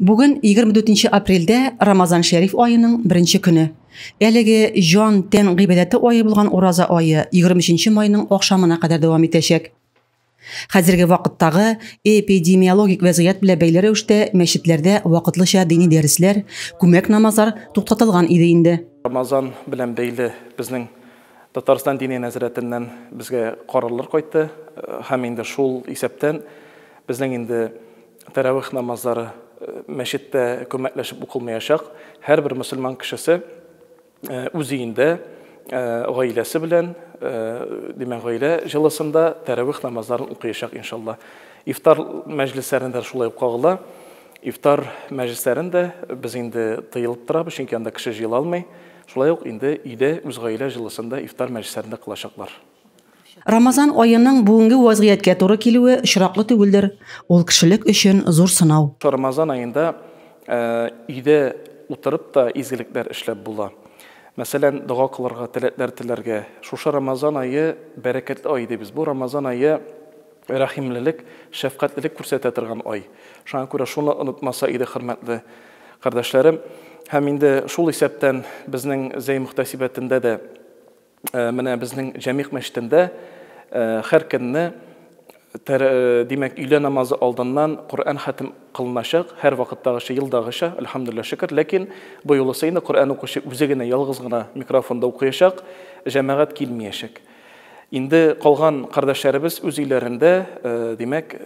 Бүген 24 апрельдә Рамазан Шәриф айының 1-нче көне. Әлеге җан тән гыйбадәте айы булган Ураза айы 23 майның ахшамына кадәр дәвам итәчәк. Хәзерге вакыттагы эпидемиологик вазгыять белән бәйле рәвештә мәчетләрдә вакытлыча дини дәресләр, күмәк намазлар туктатылган иде инде. Рамазан белән бәйле безнең Татарстан дини нәзарәтеннән безгә карарлар кайтты. Һәм инде шул исәптән безнең инде тәравих намазлары мәчеттә күмәкләшеп укылмаячак. Һәрбер мөселман кешесе үз өендә, гаиләсе белән, димәк гаилә җылысында тәравих намазларын укыячак иншалла. Ифтар мәҗлесләрендә шулай ук кагыла. Ифтар мәҗлесләрендә без инде тыелып торабыз, чөнки анда кеше җыела алмый. Шулай ук инде өйдә үз гаилә җылысында ифтар мәҗлесләрендә кылачаклар. Рамазан айының бүгенге вазгыятькә туры килүе очраклы түгелдер. Ул кешелек өчен зур сынау. Рамазан айында өйдә утырып та изгелекләр эшләп була. Мәсәлән, дуга кылырга, теләкләр теләргә. Шушы Рамазан айы бәрәкәтле ай дибез. Бу Рамазан айы рәхимлелек, шәфкатьлелек күрсәтә торган ай. Шуңа күрә шуны онытмаса иде, хөрмәтле кардәшләрем. Һәм инде шул исәптән безнең зәй мөхтәсибәтендә дә менә безнең җәмигъ мәчетендә һәр көнне димәк өйлә намазы алдыннан Коръән хәтем кылыначак, һәр вакыттагыча, елдагыча, әлхәмдүлилләһ шөкер. Ләкин бу юлы инде Коръән укучы үзе генә ялгыз гына микрофонда укыячак, җәмәгать килмәячәк. Инде калган кардәшләребез үз өйләрендә, димәк,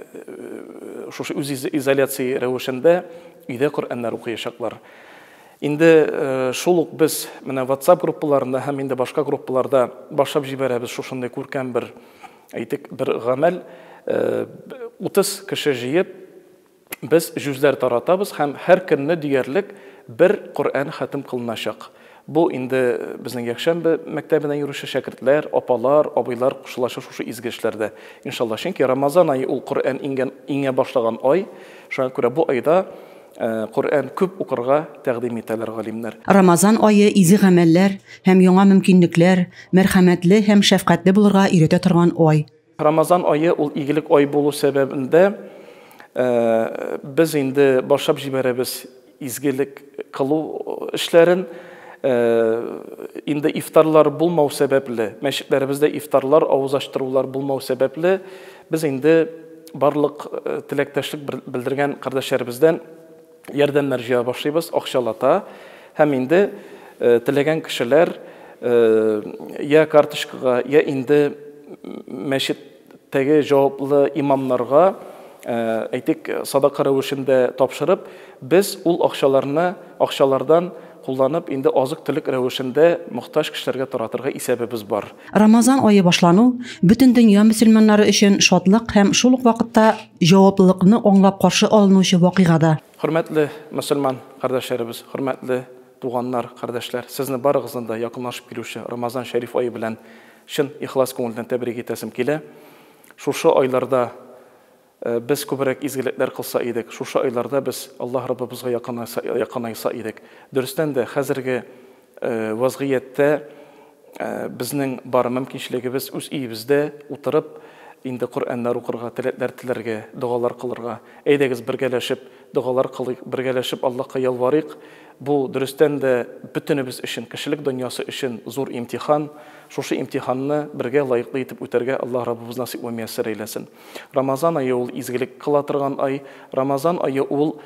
шушы үз изоляция рәвешендә өйдә Коръәннәр укыячаклар. Инде шул ук без менә WhatsApp группаларында һәм инде башка группаларда башлап җибәрәбез шушындай күркәм бер гамәл. 30 кеше җыеп без җүзләр таратабыз һәм һәр көнне диярлек бер Коръән хәтем кылыначак. Бу инде безнең Якшәмбе мәктәбенә йөрүче шәкертләр, апалар, абыйлар кушылашы шушы изге эшләрдә. Иншалла, чөнки Рамазан айы ул Коръән иңгән башлаган ай. Шуңа күрә бу айда Коръән күп укырга тәкъдим итәләр галимнәр. Рамазан айы изге гамәлләр һәм яңа мөмкинлекләр, мәрхәмәтле һәм шәфкатьле булырга өйрәтә торган ай. Рамазан айы ул игелек ай булу сәбәбендә без инде башлап җибәрәбез изгелек кылу эшләрен. Инде ифтарлар булмау сәбәпле, мәчетләребездә ифтарлар, авыз ачтырулар булмау сәбәпле без инде барлык теләктәшлек белдергән кардәшләребездән ярдәмнәр җыя башлыйбыз, акчалата. Һәм инде теләгән кешеләр я карточкага, я инде мәчеттәге җаваплы имамнарга әйтик садака рәвешендә тапшырып, без ул акчалардан кулланып инде азык-төлек рәвешендә мохтаҗ кешеләргә таратырга исәбебез бар. Рамазан айы башлану бөтен дөнья мөселманнары өчен шатлык һәм шул ук вакытта җаваплылыкны аңлап каршы алынучы вакыйгада. Хөрмәтле мөселман кардәшләребез, хөрмәтле туганнар, кардәшләр, сезне барыгызны да якынлашып килүче Рамазан Шәриф айы белән чын ихлас күңелдән тәбрик итәсем килә. Шушы айларда без күбрәк изгелекләр кылса идек. Шушы айларда без Аллаһ Раббыбызга якынайса идек. Дөрестән дә хәзерге вазгыятьтә безнең бар мөмкинчелегебез үз өебездә утырып инде Коръәннәр укырга, теләкләр теләргә, дугалар кылырга. Әйдәгез бергәләшеп дугалар кылыйк, бергәләшеп Аллаһка ялварыйк. Бу дөрестән дә бөтенебез өчен, кешелек дөньясы өчен зур имтихан. Шушы имтиханны бергә лаеклы итеп үтәргә Аллаһ Раббыбыз насыйп ва мияссәр әйләсен. Рамазан айы ул изгелек кыла торган ай. Рамазан айы ул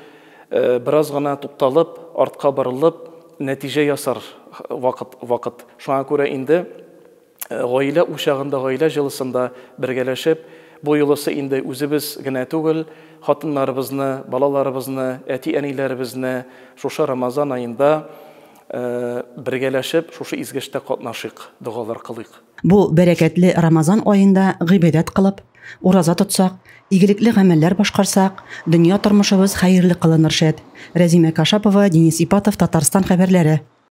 бераз гына тукталып, артка барылып, нәтиҗә ясар вакыт. Шуңа күрә инде гаилә учагында, гаилә җылысында бергәләшеп, бу юлысы инде үзебез генә түгел, хатыннарыбызны, балаларыбызны, әти-әниләребезне шушы Рамазан айында бергәләшеп, шушы изге эштә катнашыйк, дугалар кылыйк. Бу бәрәкәтле Рамазан айында гыйбадәт кылып, ураза тотсак, игелекле гамәлләр башкарсак, дөнья тормышыбыз хәерле кылыныр шәт. Рәзимә Кашапова, Денис Ипатов, Татарстан хәбәрләре.